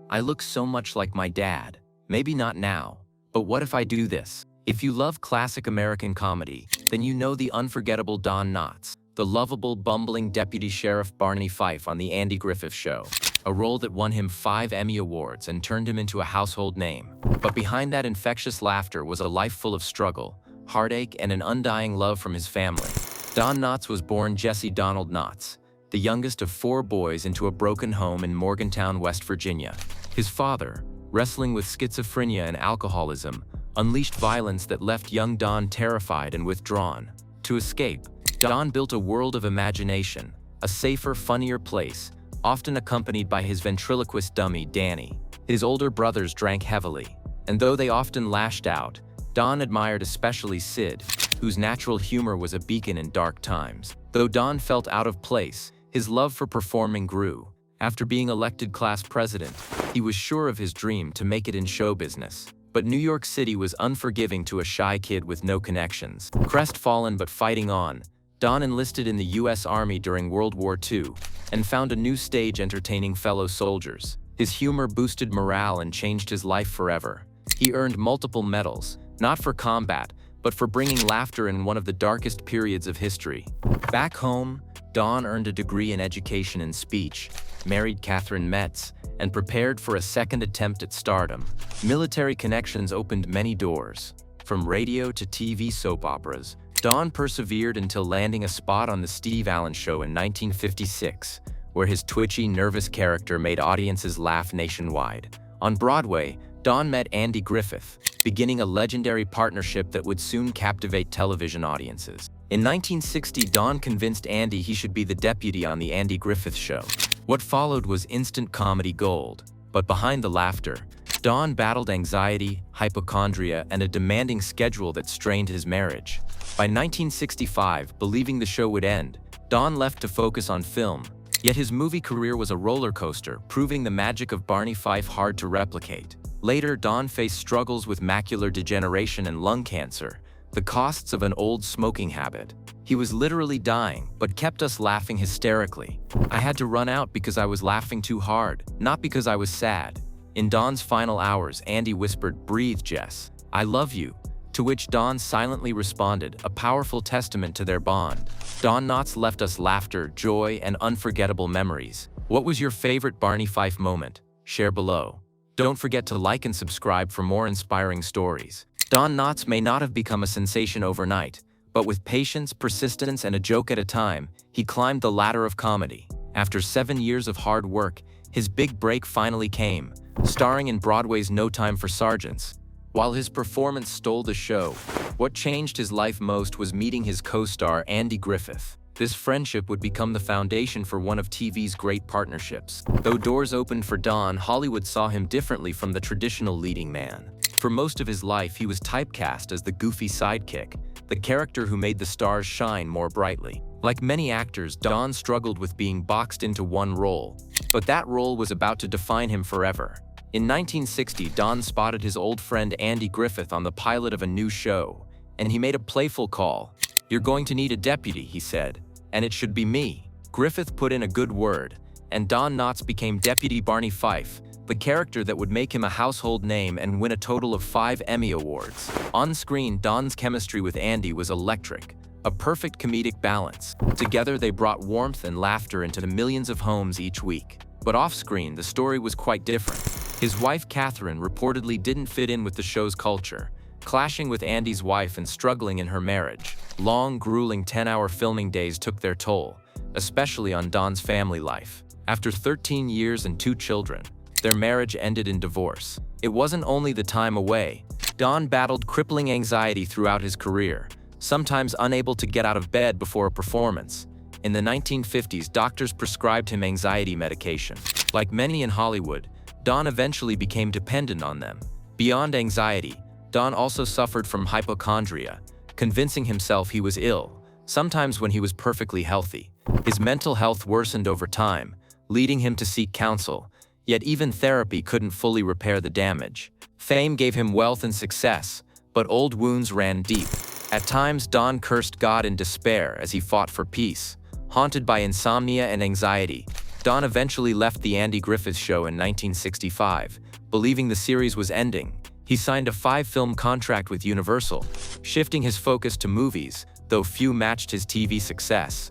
I look so much like my dad. Maybe not now, but what if I do this? If you love classic American comedy, then you know the unforgettable Don Knotts, the lovable, bumbling Deputy Sheriff Barney Fife on The Andy Griffith Show, a role that won him 5 Emmy Awards and turned him into a household name. But behind that infectious laughter was a life full of struggle, heartache, and an undying love from his family. Don Knotts was born Jesse Donald Knotts, the youngest of 4 boys, into a broken home in Morgantown, West Virginia. His father, wrestling with schizophrenia and alcoholism, unleashed violence that left young Don terrified and withdrawn. To escape, Don built a world of imagination, a safer, funnier place, often accompanied by his ventriloquist dummy, Danny. His older brothers drank heavily, and though they often lashed out, Don admired especially Sid, whose natural humor was a beacon in dark times. Though Don felt out of place, his love for performing grew. After being elected class president, he was sure of his dream to make it in show business. But New York City was unforgiving to a shy kid with no connections. Crestfallen but fighting on, Don enlisted in the U.S. Army during World War II and found a new stage entertaining fellow soldiers. His humor boosted morale and changed his life forever. He earned multiple medals, not for combat, but for bringing laughter in one of the darkest periods of history. Back home, Don earned a degree in education and speech, married Catherine Metz, and prepared for a second attempt at stardom. Military connections opened many doors. From radio to TV soap operas, Don persevered until landing a spot on The Steve Allen Show in 1956, where his twitchy, nervous character made audiences laugh nationwide. On Broadway, Don met Andy Griffith, beginning a legendary partnership that would soon captivate television audiences. In 1960, Don convinced Andy he should be the deputy on The Andy Griffith Show. What followed was instant comedy gold, but behind the laughter, Don battled anxiety, hypochondria, and a demanding schedule that strained his marriage. By 1965, believing the show would end, Don left to focus on film, yet his movie career was a roller coaster, proving the magic of Barney Fife hard to replicate. Later, Don faced struggles with macular degeneration and lung cancer, the costs of an old smoking habit. He was literally dying, but kept us laughing hysterically. I had to run out because I was laughing too hard, not because I was sad. In Don's final hours, Andy whispered, "Breathe, Jess. I love you." To which Don silently responded, a powerful testament to their bond. Don Knotts left us laughter, joy, and unforgettable memories. What was your favorite Barney Fife moment? Share below. Don't forget to like and subscribe for more inspiring stories. Don Knotts may not have become a sensation overnight, but with patience, persistence, and a joke at a time, he climbed the ladder of comedy. After 7 years of hard work, his big break finally came, starring in Broadway's No Time for Sergeants. While his performance stole the show, what changed his life most was meeting his co-star Andy Griffith. This friendship would become the foundation for one of TV's great partnerships. Though doors opened for Don, Hollywood saw him differently from the traditional leading man. For most of his life, he was typecast as the goofy sidekick, the character who made the stars shine more brightly. Like many actors, Don struggled with being boxed into one role, but that role was about to define him forever. In 1960, Don spotted his old friend Andy Griffith on the pilot of a new show, and he made a playful call. "You're going to need a deputy," he said, "and it should be me." Griffith put in a good word, and Don Knotts became Deputy Barney Fife, the character that would make him a household name and win a total of 5 Emmy Awards. On screen, Don's chemistry with Andy was electric, a perfect comedic balance. Together, they brought warmth and laughter into the millions of homes each week. But off-screen, the story was quite different. His wife, Catherine, reportedly didn't fit in with the show's culture, clashing with Andy's wife and struggling in her marriage. Long, grueling 10-hour filming days took their toll, especially on Don's family life. After 13 years and 2 children, their marriage ended in divorce. It wasn't only the time away. Don battled crippling anxiety throughout his career, sometimes unable to get out of bed before a performance. In the 1950s, doctors prescribed him anxiety medication. Like many in Hollywood, Don eventually became dependent on them. Beyond anxiety, Don also suffered from hypochondria, convincing himself he was ill, sometimes when he was perfectly healthy. His mental health worsened over time, leading him to seek counsel, yet even therapy couldn't fully repair the damage. Fame gave him wealth and success, but old wounds ran deep. At times, Don cursed God in despair as he fought for peace. Haunted by insomnia and anxiety, Don eventually left the Andy Griffith Show in 1965, believing the series was ending. He signed a 5-film contract with Universal, shifting his focus to movies, though few matched his TV success.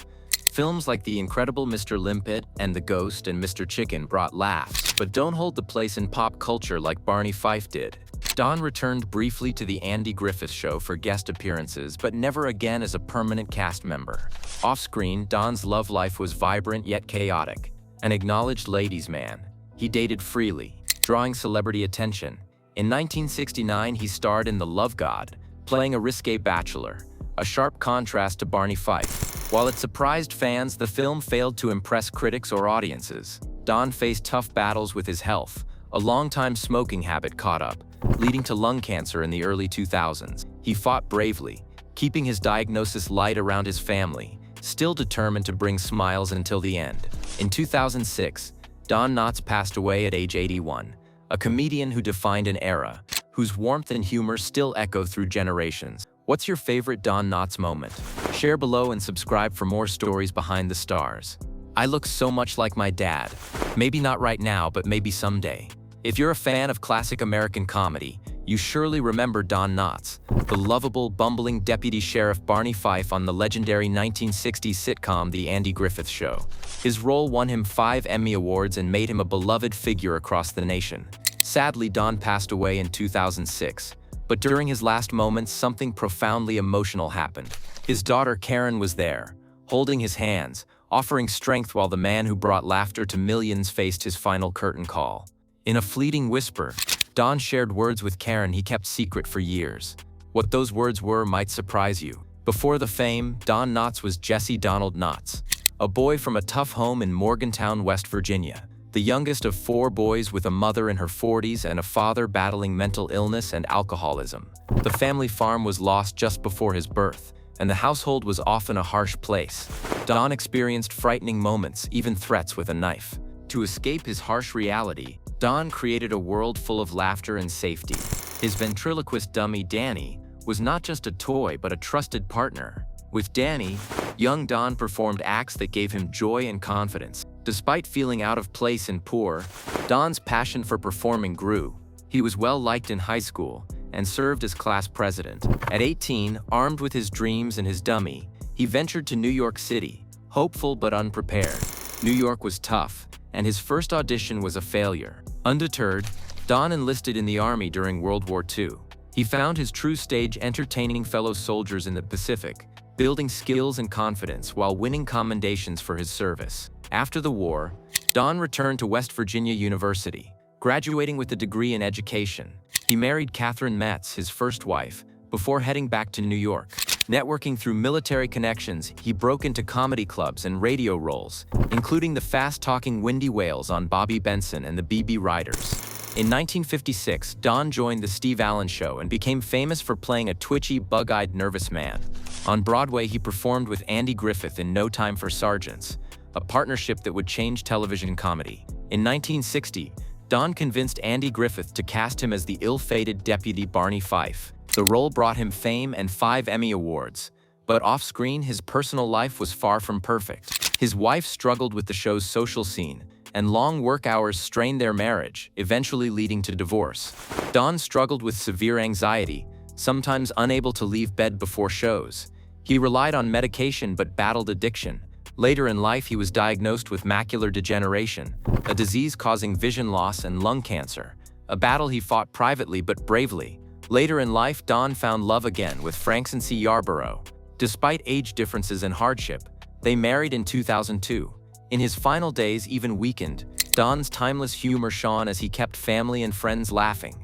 Films like The Incredible Mr. Limpet and The Ghost and Mr. Chicken brought laughs, but don't hold the place in pop culture like Barney Fife did. Don returned briefly to the Andy Griffith Show for guest appearances, but never again as a permanent cast member. Off-screen, Don's love life was vibrant yet chaotic. An acknowledged ladies' man, he dated freely, drawing celebrity attention. In 1969, he starred in The Love God, playing a risque bachelor, a sharp contrast to Barney Fife. While it surprised fans, the film failed to impress critics or audiences. Don faced tough battles with his health. A long-time smoking habit caught up, leading to lung cancer in the early 2000s. He fought bravely, keeping his diagnosis light around his family, still determined to bring smiles until the end. In 2006, Don Knotts passed away at age 81, a comedian who defined an era, whose warmth and humor still echo through generations. What's your favorite Don Knotts moment? Share below and subscribe for more stories behind the stars. I look so much like my dad. Maybe not right now, but maybe someday. If you're a fan of classic American comedy, you surely remember Don Knotts, the lovable, bumbling Deputy Sheriff Barney Fife on the legendary 1960s sitcom The Andy Griffith Show. His role won him 5 Emmy Awards and made him a beloved figure across the nation. Sadly, Don passed away in 2006. But during his last moments, something profoundly emotional happened. His daughter Karen was there, holding his hands, offering strength while the man who brought laughter to millions faced his final curtain call. In a fleeting whisper, Don shared words with Karen he kept secret for years. What those words were might surprise you. Before the fame, Don Knotts was Jesse Donald Knotts, a boy from a tough home in Morgantown, West Virginia. The youngest of 4 boys with a mother in her 40s and a father battling mental illness and alcoholism. The family farm was lost just before his birth, and the household was often a harsh place. Don experienced frightening moments, even threats with a knife. To escape his harsh reality, Don created a world full of laughter and safety. His ventriloquist dummy, Danny, was not just a toy but a trusted partner. With Danny, young Don performed acts that gave him joy and confidence. Despite feeling out of place and poor, Don's passion for performing grew. He was well liked in high school and served as class president. At 18, armed with his dreams and his dummy, he ventured to New York City, hopeful but unprepared. New York was tough, and his first audition was a failure. Undeterred, Don enlisted in the Army during World War II. He found his true stage entertaining fellow soldiers in the Pacific, building skills and confidence while winning commendations for his service. After the war, Don returned to West Virginia University, graduating with a degree in education. He married Catherine Metz, his first wife, before heading back to New York. Networking through military connections, he broke into comedy clubs and radio roles, including the fast-talking Windy Wales on Bobby Benson and the B.B. Riders. In 1956, Don joined The Steve Allen Show and became famous for playing a twitchy, bug-eyed, nervous man. On Broadway, he performed with Andy Griffith in No Time for Sergeants, a partnership that would change television comedy. In 1960, Don convinced Andy Griffith to cast him as the ill-fated Deputy Barney Fife. The role brought him fame and 5 Emmy Awards, but off-screen, his personal life was far from perfect. His wife struggled with the show's social scene, and long work hours strained their marriage, eventually leading to divorce. Don struggled with severe anxiety, sometimes unable to leave bed before shows. He relied on medication but battled addiction. Later in life, he was diagnosed with macular degeneration, a disease causing vision loss and lung cancer, a battle he fought privately but bravely. Later in life, Don found love again with Frances Yarborough. Despite age differences and hardship, they married in 2002. In his final days, even weakened, Don's timeless humor shone as he kept family and friends laughing.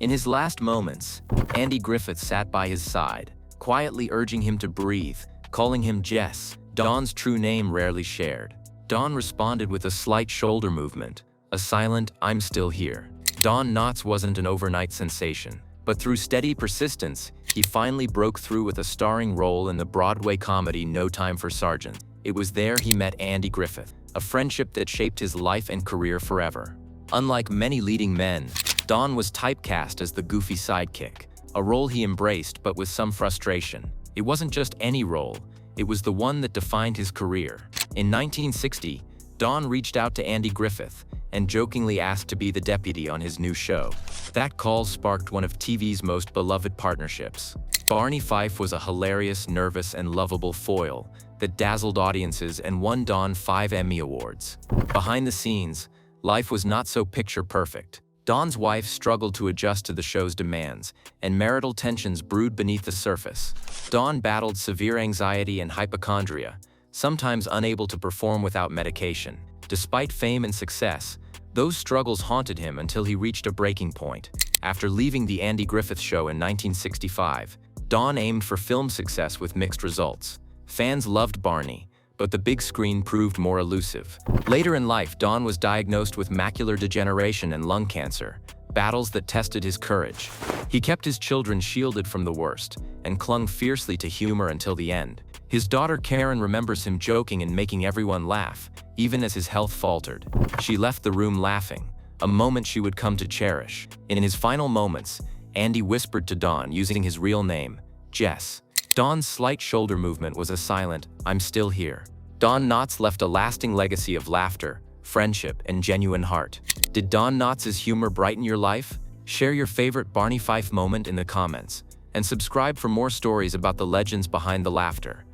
In his last moments, Andy Griffith sat by his side, quietly urging him to breathe, calling him Jess, Don's true name rarely shared. Don responded with a slight shoulder movement, a silent, "I'm still here." Don Knotts wasn't an overnight sensation, but through steady persistence, he finally broke through with a starring role in the Broadway comedy No Time for Sergeants. It was there he met Andy Griffith, a friendship that shaped his life and career forever. Unlike many leading men, Don was typecast as the goofy sidekick, a role he embraced but with some frustration. It wasn't just any role, it was the one that defined his career. In 1960, Don reached out to Andy Griffith and jokingly asked to be the deputy on his new show. That call sparked one of TV's most beloved partnerships. Barney Fife was a hilarious, nervous, and lovable foil that dazzled audiences and won Don 5 Emmy Awards. Behind the scenes, life was not so picture-perfect. Don's wife struggled to adjust to the show's demands, and marital tensions brewed beneath the surface. Don battled severe anxiety and hypochondria, sometimes unable to perform without medication. Despite fame and success, those struggles haunted him until he reached a breaking point. After leaving the Andy Griffith Show in 1965, Don aimed for film success with mixed results. Fans loved Barney, but the big screen proved more elusive. Later in life, Don was diagnosed with macular degeneration and lung cancer, battles that tested his courage. He kept his children shielded from the worst and clung fiercely to humor until the end. His daughter Karen remembers him joking and making everyone laugh, even as his health faltered. She left the room laughing, a moment she would come to cherish. In his final moments, Andy whispered to Don using his real name, Jess. Don's slight shoulder movement was a silent, "I'm still here." Don Knotts left a lasting legacy of laughter, friendship, and genuine heart. Did Don Knotts' humor brighten your life? Share your favorite Barney Fife moment in the comments, and subscribe for more stories about the legends behind the laughter.